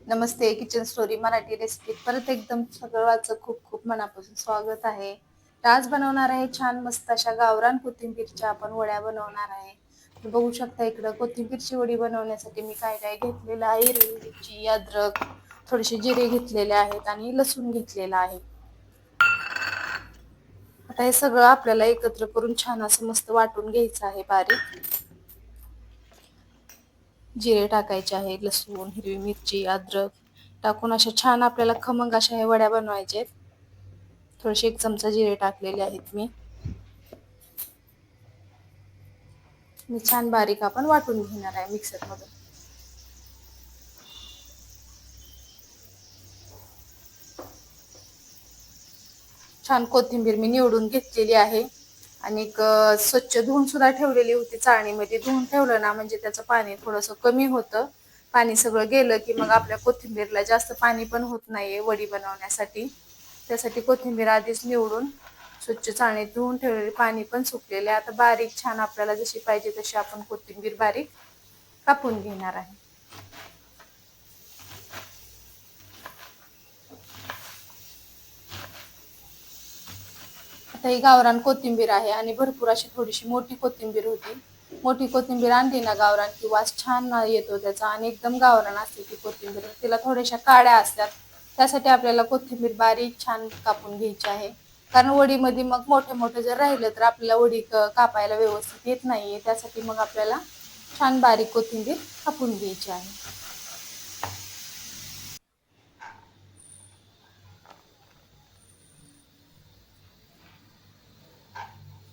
नमस्ते. Kitchen story Marathi recipe परत एकदम सगळ्याचं खूप खूप मनापासून स्वागत आहे. तर आज बनवणार आहे छान मस्त अशा गावरान कोथिंबीरच्या आपण वड्या बनवणार आहे. तर बघू शकता इकडं कोथिंबीरची वडी बनवण्यासाठी मी काय काय घेतलेलं आहे. हिरवी मिरची, अद्रक, थोडेसे जिरे घेतलेले आहेत आणि लसूण घेतलेला आहे. आता हे सगळं आपल्याला एकत्र करून छान असं मस्त वाटून घ्यायचं आहे बारीक. जिरे टाकायचे आहे, लसूण, हिरवी मिरची, अद्रक टाकून अशा छान आपल्याला खमंग अशा हे वड्या बनवायचे. थोडेसे 1 चमचा जिरे टाकलेले आहेत मी छान बारीक आपण वाटून घेणार आहे मिक्सर मधून. छान कोथिंबीर मी निवडून घेतलेली आहे आणि स्वच्छ धुवून सुद्धा ठेवलेली होती चाळणीमध्ये. धुवून ठेवलं ना म्हणजे त्याचं पाणी थोडंसं कमी होतं. पाणी सगळं गेलं की मग आपल्या कोथिंबीरला जास्त पाणी पण होत नाहीये वडी बनवण्यासाठी. त्यासाठी कोथिंबीर आधीच निवडून स्वच्छ चाळणीत धुवून ठेवलेले, पाणी पण सुकलेले. आता बारीक छान आपल्याला जशी पाहिजे तशी आपण कोथिंबीर बारीक कापून घेणार आहे. आता ही गावरान कोथिंबीर आहे आणि भरपूर अशी थोडीशी मोठी कोथिंबीर होती. मोठी कोथिंबीर आणली ना गावरान की वास छान येतो त्याचा आणि एकदम गावरान असते ती कोथिंबीर. तिला थोड्याशा काड्या असतात. त्यासाठी आपल्याला कोथिंबीर बारीक छान कापून घ्यायची आहे. कारण वडीमध्ये मग मोठे मोठे जर राहिलं तर आपल्याला वडी कापायला व्यवस्थित येत नाहीये. त्यासाठी मग आपल्याला छान बारीक कोथिंबीर कापून घ्यायची आहे.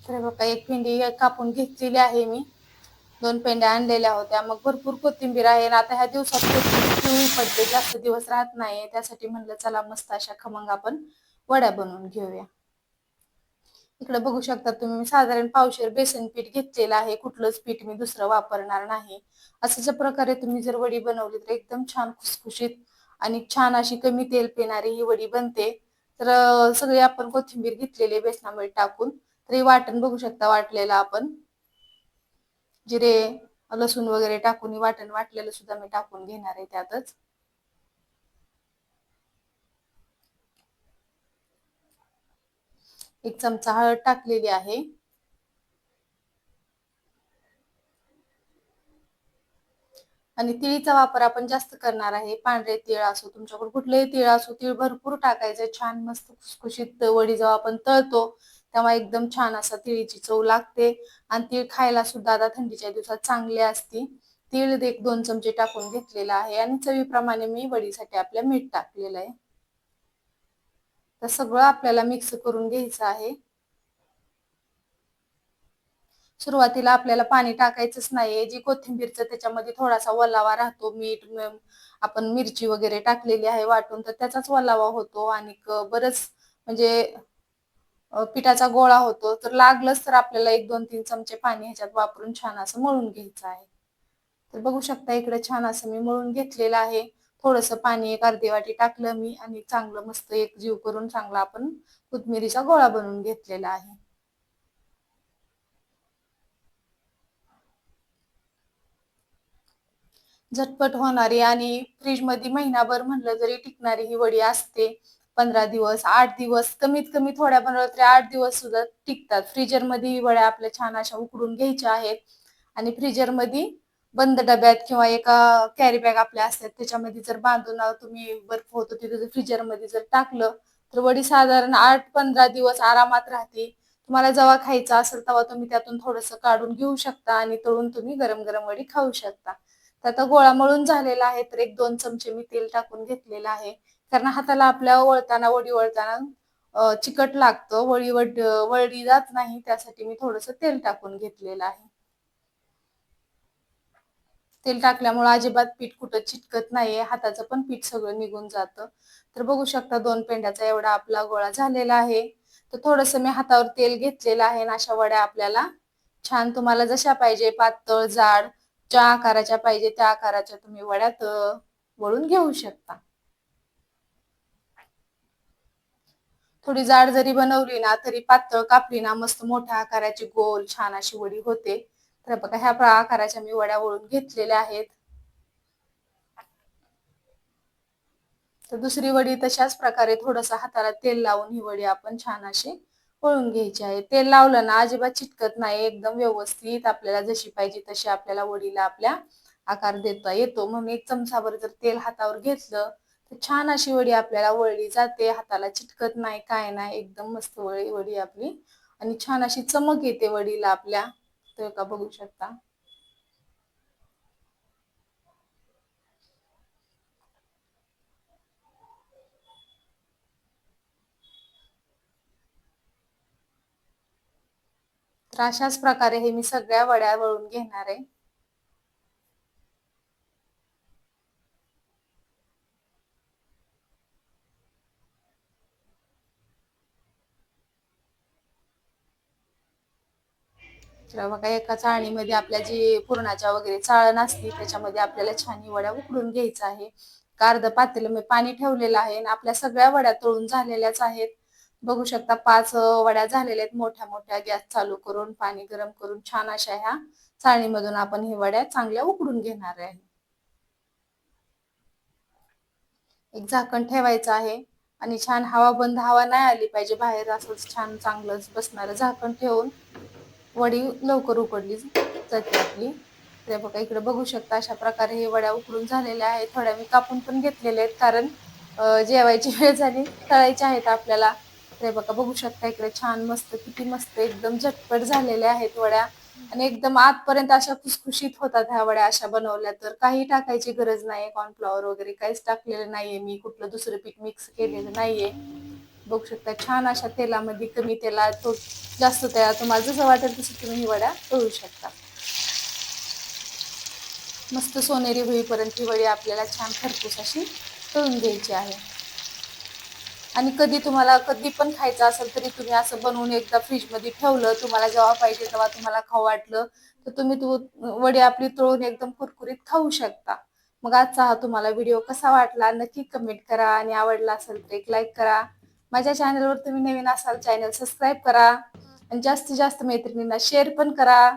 तर बघा एक पेंडी कापून घेतलेली आहे मी. 2 पेंड्या आणलेल्या होत्या. मग भरपूर कोथिंबीर आहे. आता ह्या दिवसात कोथिंबीर पिवळी पडते, जास्त दिवस राहत नाही. त्यासाठी म्हणलं चला मस्त अशा खमंग आपण वड्या बनवून घेऊया. इकडे बघू शकता तुम्ही साधारण पावशेर बेसन पीठ घेतलेलं आहे. कुठलंच पीठ मी दुसरं वापरणार नाही. अशाच प्रकारे तुम्ही जर वडी बनवली तर एकदम छान खुसखुशीत आणि छान अशी कमी तेल पिणारी ही वडी बनते. तर सगळी आपण कोथिंबीर घेतलेली बेसनामध्ये टाकून. तर हे वाटण बघू शकता वाटलेलं आपण जिरे, लसूण वगैरे टाकून वाटण वाटलेलं सुद्धा मी टाकून घेणार आहे त्यातच. 1 चमचा हळद टाकलेली आहे. आणि तिळीचा वापर आपण जास्त करणार आहे. पांढरे तीळ असो, तुमच्याकडे कुठलेही तीळ असो, तीळ भरपूर टाकायचे. छान मस्त खुसखुशीत वडी जेव्हा आपण तळतो तेव्हा एकदम छान असा तिळीची चव लागते. आणि तीळ खायला सुद्धा आता थंडीच्या दिवसात चांगले असते. तीळ 1-2 चमचे टाकून घेतलेला आहे आणि चवीप्रमाणे मी वडीसाठी आपल्या मीठ टाकलेलं आहे. तर सगळं आपल्याला मिक्स करून घ्यायचं आहे. सुरुवातीला आपल्याला पाणी टाकायचंच नाहीये. जी कोथिंबीरचं त्याच्यामध्ये थोडासा ओलावा राहतो, मीठ आपण मिरची वगैरे टाकलेली आहे वाटून, तर त्याचाच ओलावा होतो आणि बरंच म्हणजे पिठाचा गोळा होतो. तर लागलंच तर आपल्याला 1-2-3 चमचे पाणी ह्याच्यात वापरून छान असं मळून घ्यायचं आहे. तर बघू शकता इकडे छान असं मी मळून घेतलेलं आहे. थोडंसं पाणी 1 अर्धी वाटी टाकलं मी आणि चांगलं मस्त एकजीव करून चांगला आपण कोथिंबीरीचा गोळा बनवून घेतलेला आहे. झटपट होणारी आणि फ्रीजमध्ये महिनाभर म्हणलं जरी टिकणारी ही वडी असते. 15 दिवस, 8 दिवस कमीत कमी थोड्या बनवल्या तरी 8 दिवस सुद्धा टिकतात. फ्रीजरमध्ये ही वड्या आपल्या छान अशा उकडून घ्यायच्या आहेत आणि फ्रीजरमध्ये बंद डब्यात किंवा एका कॅरी बॅग आपल्या असतात त्याच्यामध्ये जर बांधून तुम्ही बर्फ होतो तिथे जर फ्रीजरमध्ये जर टाकलं तर वडी साधारण 8-15 दिवस आरामात राहते. तुम्हाला जेव्हा खायचं असेल तेव्हा तुम्ही त्यातून थोडंसं काढून घेऊ शकता आणि तळून तुम्ही गरम गरम वडी खाऊ शकता. तर आता गोळा मळून झालेला आहे तर 1-2 चमचे मी तेल टाकून घेतलेलं आहे. कारण हाताला आपल्या वडी वळताना चिकट लागतं. वळली जात नाही त्यासाठी मी थोडंसं तेल टाकून घेतलेलं आहे. तेल टाकल्यामुळे अजिबात पीठ कुठं चिटकत नाहीये. हाताचं पण पीठ सगळं निघून जातं. तर बघू शकता 2 पेंड्याचा एवढा आपला गोळा झालेला आहे. तर थोडंसं मी हातावर तेल घेतलेलं आहे आणि अशा वड्या आपल्याला छान तुम्हाला जशा पाहिजे पातळ, जाड, ज्या आकाराच्या पाहिजे त्या आकाराच्या तुम्ही वड्यात वळून घेऊ शकता. थोडी जाड जरी बनवली ना तरी पातळ कापली ना मस्त मोठ्या आकाराची गोल छान अशी वडी होते. तर बघा ह्या आकाराच्या मी वड्या वळून घेतलेल्या आहेत. तर दुसरी वडी तशाच प्रकारे थोडंसं हाताला तेल लावून ही वडी आपण छान अशी वळून घ्यायची आहे. तेल लावलं ना अजिबात चिटकत नाही, एकदम व्यवस्थित आपल्याला जशी पाहिजे तशी आपल्याला वडीला आपल्या आकार देता येतो. म्हणून एक चमचाभर जर तेल हातावर घेतलं तर छान अशी वडी आपल्याला वळली जाते, हाताला चिटकत नाही, काय नाही, एकदम मस्त वडी आपली आणि छान अशी चमक येते वडीला आपल्या. तर का बघू शकता. तर अशाच प्रकारे हे मी सगळ्या वड्या वळून घेणार आहे. तर बघा एका चाळणीमध्ये आपल्या जी पुरणाच्या वगैरे चाळण असते त्याच्यामध्ये आपल्याला छान ही वड्या उकडून घ्यायचं आहे. अर्ध पातेलं मी पाणी ठेवलेलं आहे आणि आपल्या सगळ्या वड्या तळून झालेल्याच आहेत. बघू शकता 5 वड्या झालेल्या आहेत मोठ्या मोठ्या. गॅस चालू करून पाणी गरम करून छान अशा ह्या चाळणीमधून आपण ही वड्या चांगल्या उकडून घेणार आहे. एक झाकण ठेवायचं आहे आणि छान हवा बंद, हवा नाही आली पाहिजे बाहेर, असंच छान चांगलंच बसणारं झाकण ठेवून वडी लवकर उकडली जाते आपली. तर बघा इकडे बघू शकता अशा प्रकारे हे वड्या उकडून झालेल्या आहेत. थोड्या मी कापून पण घेतलेल्या आहेत कारण जेवायची वेळ झाली, तळायच्या आहेत आपल्याला. ते बघा बघू शकता इकडे छान मस्त, किती मस्त एकदम झटपट झालेल्या आहेत वड्या आणि एकदम आतपर्यंत अशा खुसखुशीत होतात ह्या वड्या अशा बनवल्या तर. काही टाकायची गरज नाही, कॉर्नफ्लॉवर वगैरे काहीच टाकलेलं नाहीये मी, कुठलं दुसरं पीठ मिक्स केलेलं नाहीये. बघू शकता छान अशा तेलामध्ये, कमी तेलात जास्त तेलात तुम्हाला जसं वाटेल तसं तुम्ही ही वड्या तळू शकता. मस्त सोनेरी होईपर्यंत ही वडी आपल्याला छान खरपूस अशी तळून घ्यायची आहे. आणि कधी तुम्हाला कधी पण खायचं असेल तरी तुम्ही असं बनवून एकदा फ्रीजमध्ये ठेवलं, तुम्हाला जेव्हा पाहिजे तेव्हा तुम्हाला खाऊ वाटलं तर तुम्ही वडी आपली तळून एकदम कुरकुरीत खाऊ शकता. मग आजचा हा तुम्हाला व्हिडिओ कसा वाटला नक्की कमेंट करा आणि आवडला असेल तर एक लाईक करा. माझ्या चॅनलवर तुम्ही नवीन असाल चॅनल सबस्क्राईब करा आणि जास्तीत जास्त मैत्रिणींना शेअर पण करा.